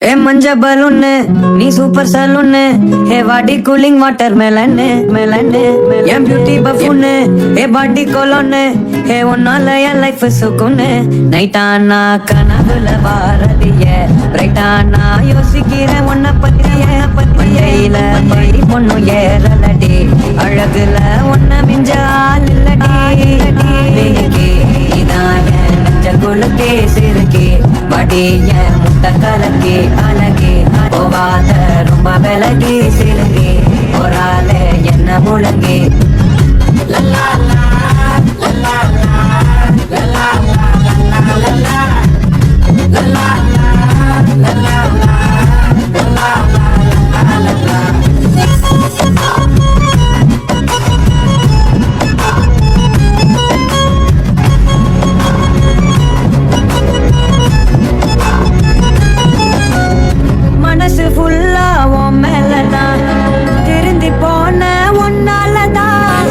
ए मंजा बलून नी super saloon hey body cooling watermelon melon ये beauty buffoon hey body cologne hey उन्नालया life सुकून நைட்டானா கனவுல வாரதிய பிரைட்டானா யோசிக்கிற உன்னை பத்திய பத்தியில படி பொண்ணு ஏறலடி அழகுல உன்னை மிஞ்சால் இல்லடி இதாய நெஞ்ச குலுக்கே சிறுக்கே வடிய முட்டை கலக்கே அழகே போவாத ரொம்ப விலகி சிலுங்கி ஒரு என்ன முழங்கி மனசு ஃபுல்லா உன் மேலதான் திருந்தி போன உன்னாலதான்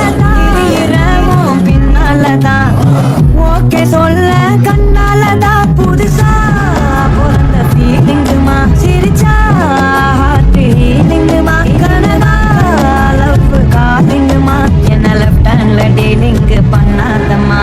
உன் பின்னாலதான் ஓகே சொல்ல கண்ணாலதான் புதுசா பிறந்த ஃபீலிங்குமா சிரிச்சா ஹார்ட் ஹீலிங்குமா கனகா லவ் காலிங்குமா என்ன லெஃப்ட் ஹேண்ட்ல டீலிங் பண்ணாதம்மா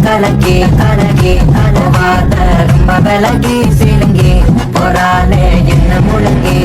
கலக்கே கலகே அழவாத ரொம்ப விலகி சிலுங்கி பொறாலே என்ன முழுங்கி